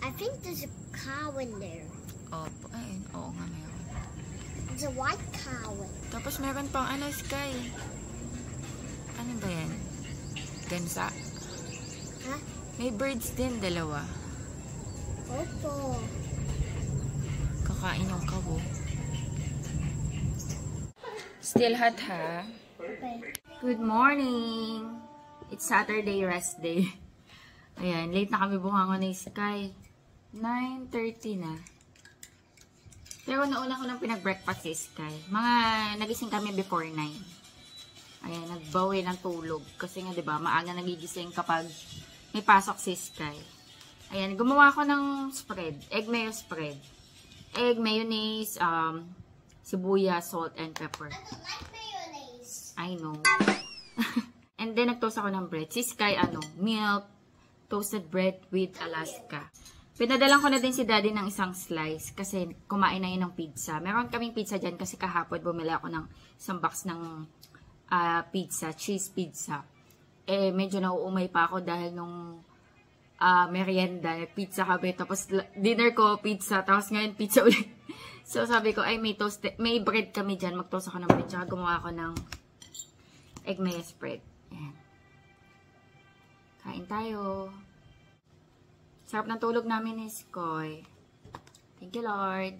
I think there's a cow in there. Opo. Ay, oo nga meron. There's a white cow. Tapos meron pang ano, Sky. Ano ba yan? Gansa? Huh? May birds din, dalawa. Opo. Kakain yung kabo. Still hot, ha? Okay. Good morning! It's Saturday rest day. Ayan, late na kami bumangon ni Sky. 9:30 na. Pero nauna ko lang pinag-breakfast si Sky. Nagising kami before 9. Ayan, nagbawi ng tulog. Kasi nga, diba, maaga nagigising kapag may pasok si Sky. Ayan, gumawa ako ng spread. Egg mayo spread. Egg, mayonnaise, sibuyas, salt, and pepper. I don't like mayonnaise. I know. And then, nag-toast ako ng bread. Si Sky, milk, toasted bread with Alaska. Pinadalan ko na din si Daddy ng isang slice kasi kumain na yun ng pizza. Meron kaming pizza dyan kasi kahapon bumili ako ng isang box ng pizza, cheese pizza. Eh, medyo nauumay pa ako dahil nung merienda, pizza kami. Tapos dinner ko, pizza. Tapos ngayon, pizza ulit. So, sabi ko, ay, may bread kami dyan. Mag-toast ako ng bread. Tsaka gumawa ako ng egg mayo spread. Ayan. Kain tayo. Sarap ng tulog namin ni Skoy. Thank you, Lord.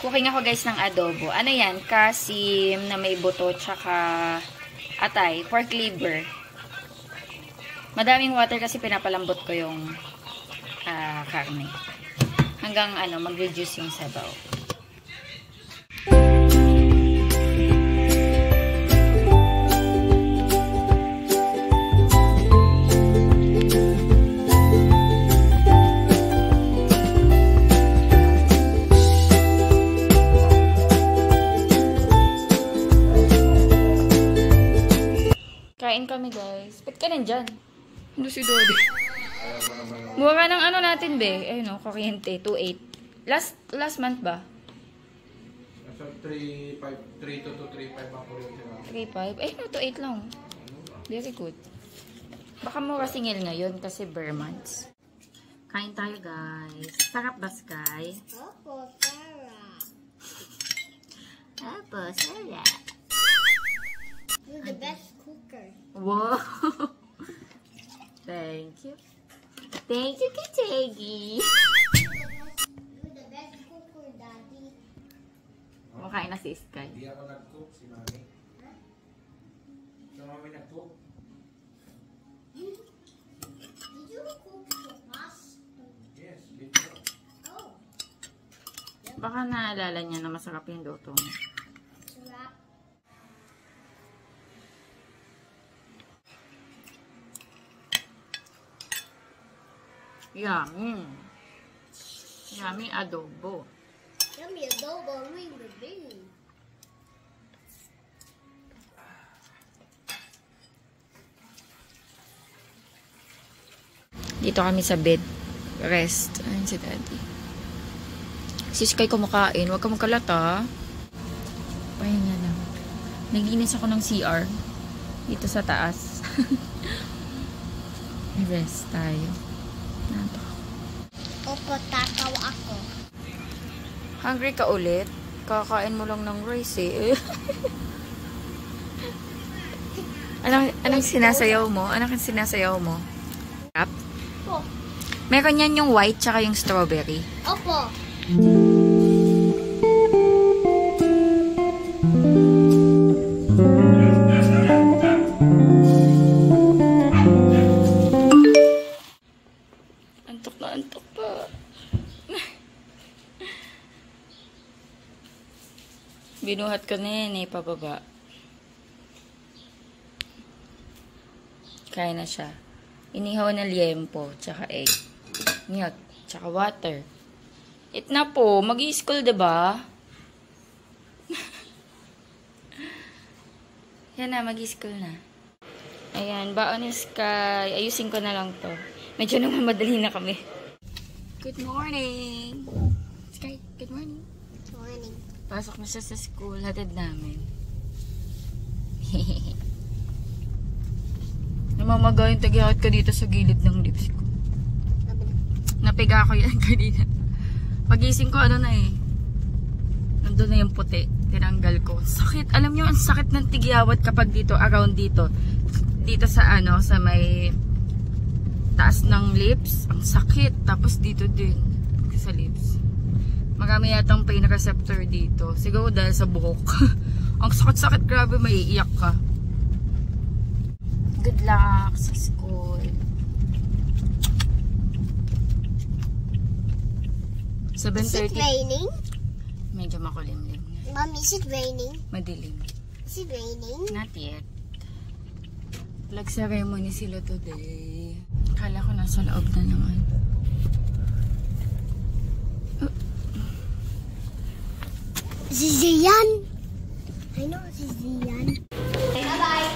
Cooking ako guys ng adobo. Ano yan? Kasim na may buto tsaka atay. Pork liver. Madaming water kasi pinapalambot ko yung karne. Hanggang mag-reduce yung sabaw. Kain kami guys. Ba't ka nandyan? Ano si Dodi? Mura ng natin, be. Ayun, kuryente. 2.8. Last month ba? So, 3.2 to 3.5 ang kuryente na. 3.5? Eh, no, 2.8 lang. Very good. Baka mura singil ngayon kasi bare months. Kain tayo, guys. Sarap ba, Sky? Opo, sarap. Opo, sarap. You're the best cooker. Wow! Thank you. Thank you, Kitegi. You're the best cooker, Daddy. Makain na si Sky. Hindi ako nag-cook, si Mami. Huh? Si Mami nag-cook. Did you cook the pasta? Yes, before. Oh, Baka naalala niya na masarap yung luto niya. sarap. Yummy. Yummy adobo. Yummy adobo, ring the bing. Dito kami sa bed. Rest. Ayun si Daddy. Si Sky kumakain. Huwag ka magkalata. Pahinga lang. Naglinis ako ng CR. Dito sa taas. Rest tayo. Nato. Opo, tataw ako. Hungry ka ulit? Kakain mo lang ng rice eh. Anong sinasayaw mo? Anong sinasayaw mo? Rap? Opo. Meron yan yung white tsaka yung strawberry. Opo. Antok na antok pa. Binuhat ko na yan eh, pababa. Kaya na siya. Inihaw na liempo, tsaka egg. Milk, tsaka water. Eat na po, mag-i-school diba? Yan na, mag-i-school na. Ayan, baon ni Sky. Ayusin ko na lang to. Medyo naman madali na kami. Good morning! Sky, good morning. Morning. Pasok na siya sa school. Hatid namin. Namamaga yung tag-iakit ka dito sa gilid ng lips ko. Napiga ko yan kanina. Pagising ko, ano na eh. Nandun na yung puti. Tinanggal ko. Sakit. Alam nyo, ang sakit ng tigyawat kapag dito, around dito. Dito sa ano, sa may taas ng lips. Ang sakit. Tapos dito din. Sa lips. Marami yatang pain receptor dito. Siguro dahil sa buhok. Ang sakit-sakit. Grabe, maiiyak ka. Good luck sa school. 7:30. Is it raining? Medyo makulimlim. Mom, is it raining? Madilim. Is it raining? Not yet. Flag ceremony sila today. Akala ko nasa loob na naman. Si Zian. I know si Zian. Bye-bye.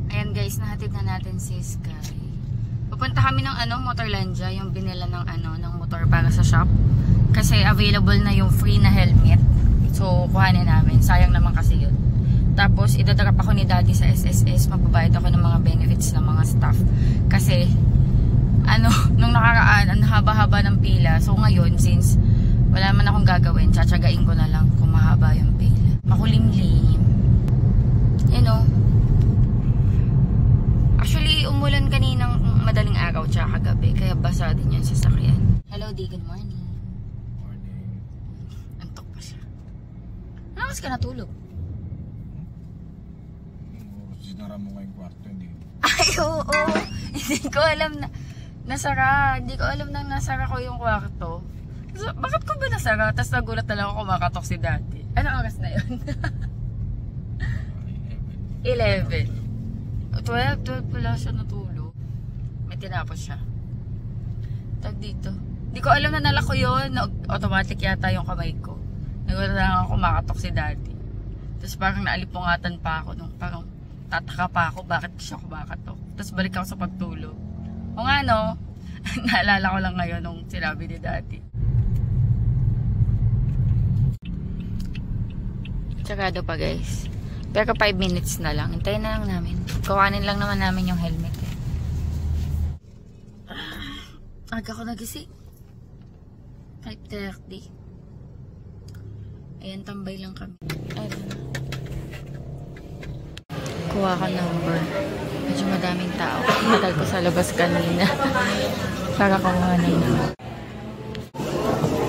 Ayan guys, nahatid na natin si Sky. Pupunta kami ng Motorlandia, yung binila ng ng motor para sa shop. Kasi available na yung free na helmet. So, kuhanin namin. Sayang naman kasi yun. Tapos, idadrap ako ni Daddy sa SSS. Magbabayad ako ng mga benefits ng mga staff. Kasi, nung nakaraan, ang haba-haba ng pila. So, ngayon, since wala man akong gagawin, tsatsagain ko na lang kung mahaba yung pila. Makulimlim. Actually, umulan kaninang madaling araw tsaka kagabi. Kaya basa din yung sasakyan. Hello, D. Good morning. Morning. Antok pa siya. Ano mas ka natulog? Sinara mo ngayong kwarto, hindi. Ay, oo. Hindi ko alam na nasara. Hindi ko alam na nasara ko yung kwarto. So, bakit ko ba nasara? Tapos nagulat na lang ako kumakatok si Daddy. Anong oras na yun? 11. 12 pala siya natulog. May tinapos siya. Tag dito. Hindi ko alam na nala ko yun. Automatic yata yung kamay ko. Nagulat na lang ako kumakatok si Daddy. Tapos parang naalipungatan pa ako. Parang tataka pa ako bakit siya kumakatok. Tapos balik ako sa pagtulog. O nga no, naalala ko lang ngayon nung sinabi ni Daddy. Tsagado pa guys. Pero 5 minutes na lang. Hintayin na lang namin. Kuhanin lang naman namin yung helmet. Aga ko nagising. 5:30. Ayan, tambay lang kami. Kuha ka number. Medyo madaming tao. Matal ko sa labas kanina. Para kumuha na yun.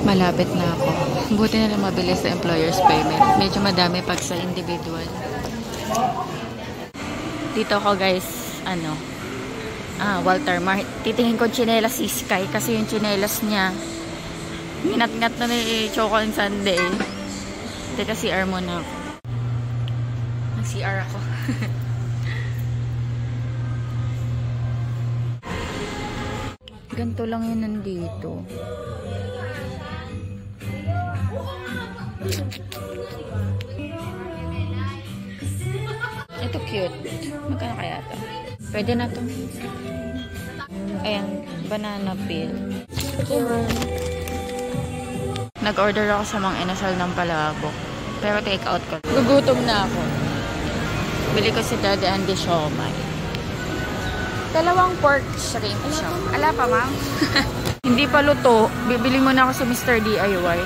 Malapit na ako. Buti na lang mabilis sa employer's payment. Medyo madami pag sa individual. Dito ako guys, Walter Mart. Titingin ko tsinelas si Sky kasi yung tsinelas niya nginat-ngat na ni Choco and Sunday. Teka, CR muna ako. Nag-CR ako. Ganito lang yun nandito. Ito cute. Magkano kaya ito? Pwede na to. Ayan, banana peel. Nag-order ako sa mga inasal ng palabok. Pero take out ko. Gugutom na ako. Bili ko si Daddy Andy siomai. 2 pork shrimp siya. Ala pa, ma'am? Hindi pa luto. Bibili muna ako sa Mr. DIY.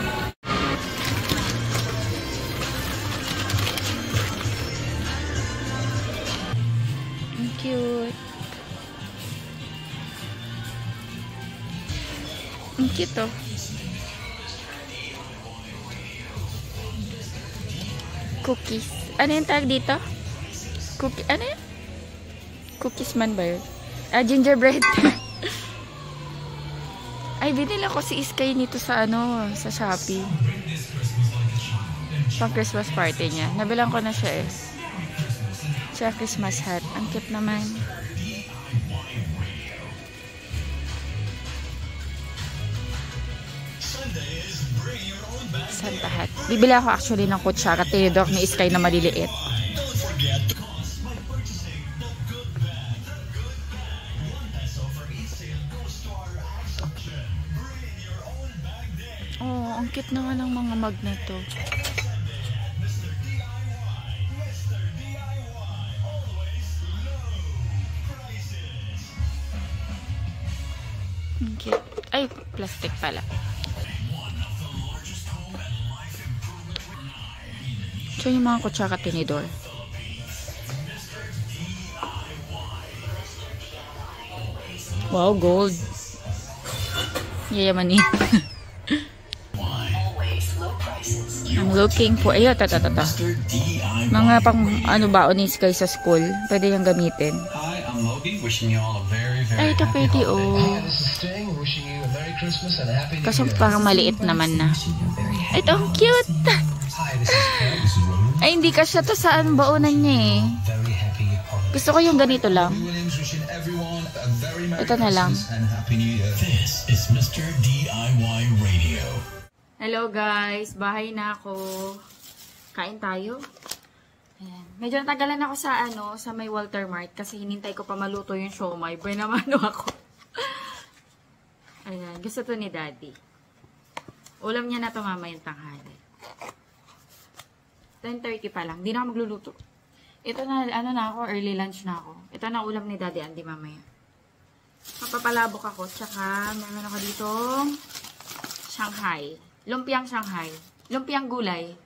Ang cute. Ang cute oh. Cookies. Ano yung tag dito? Cookie, ano yun? Cookies man ba yun? Gingerbread. Ay, binila ko si Sky nito sa sa Shopee. Pang Christmas party niya. Nabilang ko na siya eh. Siya Christmas hat. Ang cute naman. Santa hat. Bibili ako actually ng kutsara tinidor ni Sky na maliliit. Oh, ang cute naman ng mga mug na to. Ang cute. Ay, plastic pala. So, yung mga kutsaka tinidor. Wow, gold. Yayaman eh. I'm looking for, ayun, mga pang, ano ba, onis kayo sa school. Pwede yung gamitin. Hi, I'm Logan, wishing you all a very, Ay, very ito happy pretty, holiday. oh. This is Sting, wishing you a Merry Christmas and a Happy New Kaso Year. parang maliit naman na. Ito, ang cute. Hi, this is Ken. This is William. Ay, hindi kasya to saan baunan niya eh. Very happy holiday. Gusto ko yung ganito lang. Williams wishing everyone a very Merry Ito na lang. Christmas and Happy New Year. This is Mr. DIY Radio. Hello guys, bahay na ako. Kain tayo. Ayan. Medyo natagalan ako sa sa may Walter Mart kasi hinintay ko pa maluto yung siomai. Boy naman ako. Ayan, gusto to ni Daddy. Ulam niya na to mamayang tanghali. 10:30 pa lang, di na ako magluluto. Ito na, na ako, early lunch na ako. Ito na ulam ni Daddy Andy mamaya. Mapapalabok ako, tsaka meron ako ditong Shanghai. Lumpiang Shanghai. Lumpiang gulay.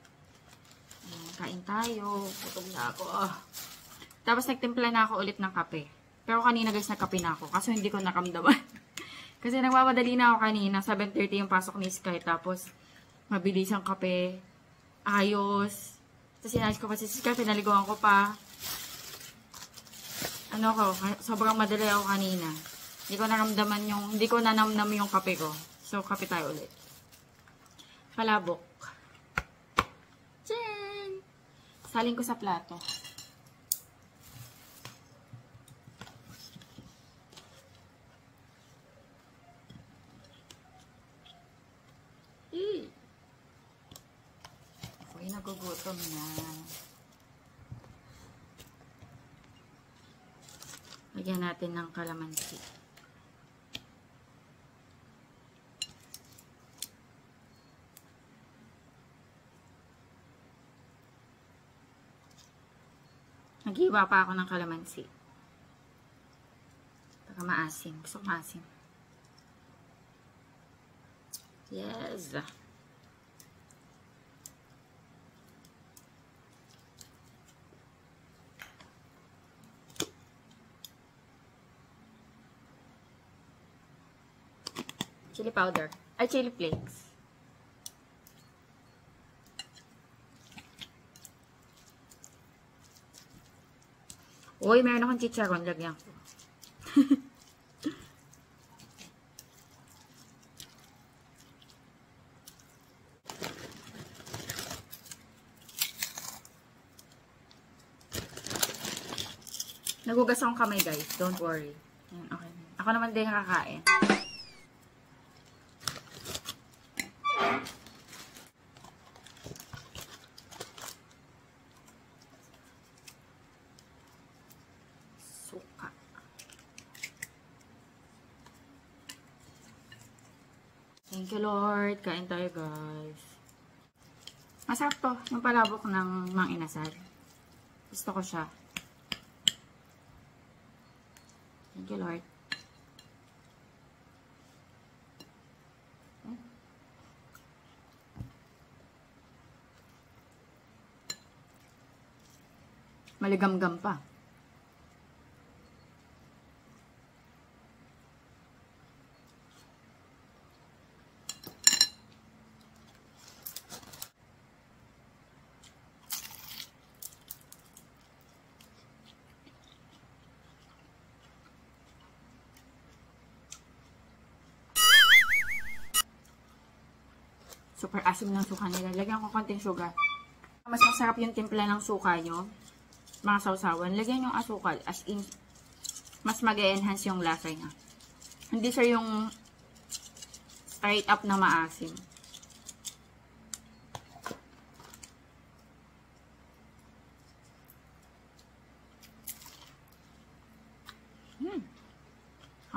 Ayan, kain tayo. Putog na ako. Tapos nagtimpla na ako ulit ng kape. Pero kanina guys, nagkape na ako. Kaso hindi ko nakamdaman. Kasi nagmamadali na ako kanina. 7:30 yung pasok ni Sky. Tapos, mabilis ang kape. Ayos. Tapos sinayos ko pa si Sky. Pinaliguan ko pa. Sobrang madali ako kanina. Hindi ko nanamnam yung kape ko. So, kape tayo ulit. Palabok. Tchen! Saling ko sa plato. Uy, nagugutom na. Lagyan natin ng kalamansi. Naghiwa pa ako ng kalamansi. Baka maasim. Gusto ko maasim. Yes. Chili powder. Ay, chili flakes. Uy, meron akong chicharon. Lagyan ko. Nagugas akong kamay, guys. Don't worry. Ayan, okay. Ako naman din kakain. Suka. Thank you, Lord. Kain tayo, guys. Masarap to. Yung palabok ng Mang Inasal. Gusto ko siya. Thank you, Lord. Maligamgam pa. Super asim ng suka nila. Lagyan ko konting sugar. Mas masarap yung timpla ng suka nyo. Mga sausawan. Lagyan yung asukal. As in, mas mag-enhance yung lasa niya. Hindi siya yung straight up na maasim.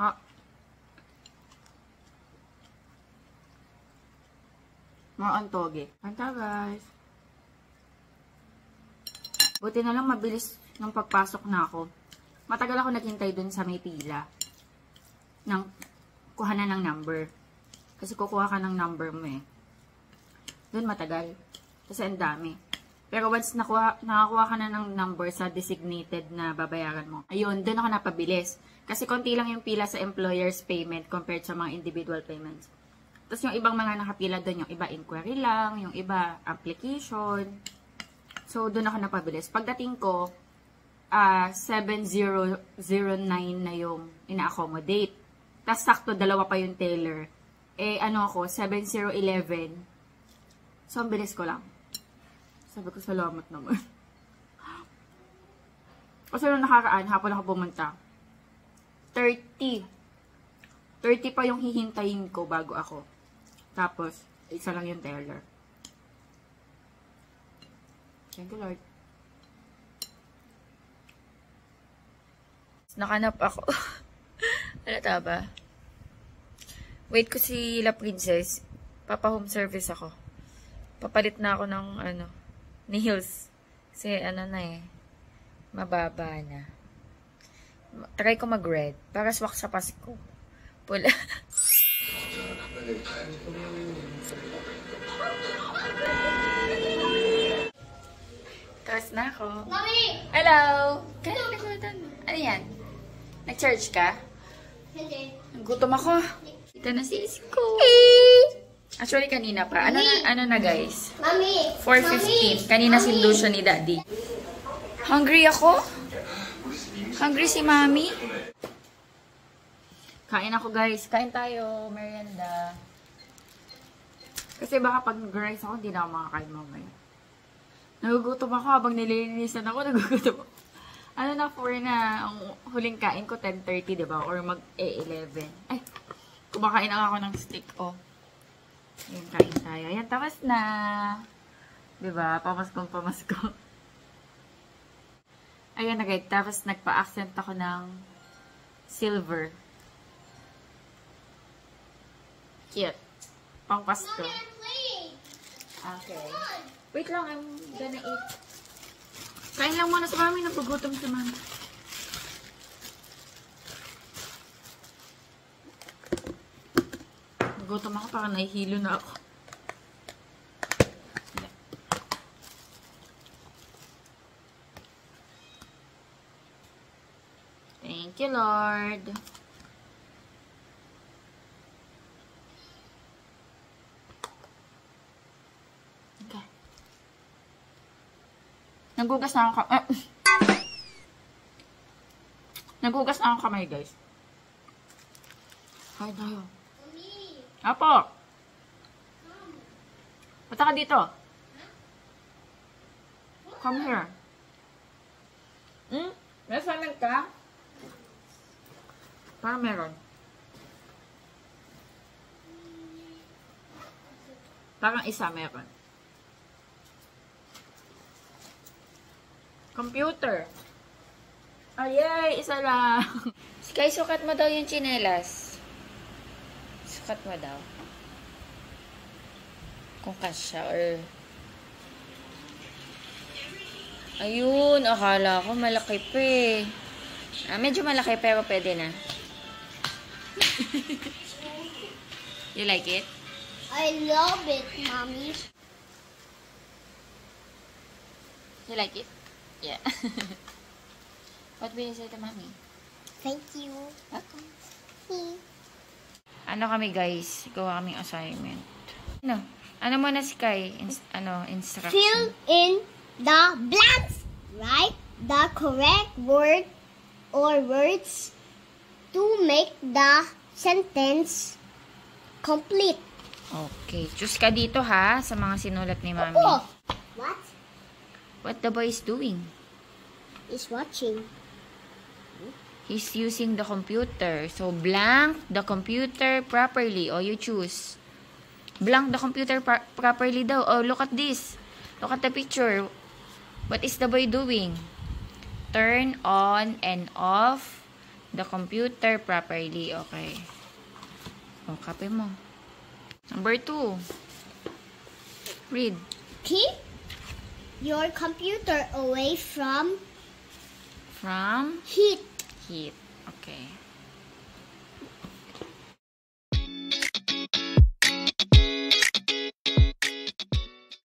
Ha. Mga antoge. Kanta guys. Buti na lang mabilis nung pagpasok na ako. Matagal ako naghintay dun sa may pila. Nang kuha na ng number. Kasi kukuha ka ng number mo eh. Dun matagal. Kasi ang dami. Pero once nakakuha ka na ng number sa designated na babayaran mo, ayun, dun ako napabilis. Kasi konti lang yung pila sa employer's payment compared sa mga individual payments. Tapos yung ibang mga nakapila dun, yung iba inquiry lang, yung iba application. So, dun ako napabilis. Pagdating ko, 7009 na yung ina-accommodate. Tapos sakto, dalawa pa yung teller. Eh, ano ako, 7011. So, ang bilis ko lang. Sabi ko, salamat naman. Kasi nung nakaraan, hapon ako pumunta. 30 pa yung hihintayin ko bago ako. Tapos, isa lang yung teller. Thank you, Lord. Nakanap ako. Alata ba? Wait ko si La Princess. Papa home service ako. Papalit na ako ng ni heels. Kasi na eh. Mababa na. Try ko mag-red. Para swak sa Pasko. Pula. Tapos na ako. Mami! Hello! Kaya nagkutan mo. Ano yan? Nag-charge ka? Hindi. Nagutom ako. Ito na si Isko. Actually, kanina pa. Ano na guys? Mami! 4:15. Kanina sindo siya ni Daddy. Hungry ako? Hungry si Mami? Kain ako guys. Kain tayo. Merienda. Kasi baka pag nag-rice ako, hindi na ako makakain mamaya. Nagugutom ako habang nililinisan ako. Nagugutom ako. Ano na, 4 na. Ang huling kain ko, 10:30, diba? Or mag-11. Ay, kumakain na ako ng steak, oh. Ayan, kain tayo. Ayan, tapos na. Diba? Pamaskong. Ayan na, guys. Tapos, nagpa-accent ako ng silver. Cute. Pang Pasko. Okay. Wait lang, I'm gonna eat. Kain lang muna sa mami. Napagutom si mami. Nagutom ako, parang nahihilo na ako. Thank you, Lord. Okay. Nagugas na ako. Nagugas na ako kamay, guys. Kain tayo. Apo. Punta ka dito. Come here. May assignment ka? Parang meron. Parang isa meron. Computer. Ayay, isa lang. Sky, sukat mo daw yung tsinelas. Sukat mo daw. Kung kasya or... Ayun, akala ko malaki pa eh. Medyo malaki pero pwede na. You like it? I love it, Mommy. You like it? Yeah. What will you say to Mommy? Thank you. Welcome. Ano kami guys? Gawa kaming assignment. Ano mo na Sky? Instruction. Fill in the blanks. Write the correct word or words to make the sentence complete. Okay. Choose ka dito ha, sa mga sinulat ni Mami. Oh. What? What the boy is doing? Is watching. He's using the computer. So, blank the computer properly. O, you choose. Blank the computer properly daw. Oh, look at this. Look at the picture. What is the boy doing? Turn on and off the computer properly. Okay. O, copy mo. Number 2. Read. Keep your computer away from From heat. heat.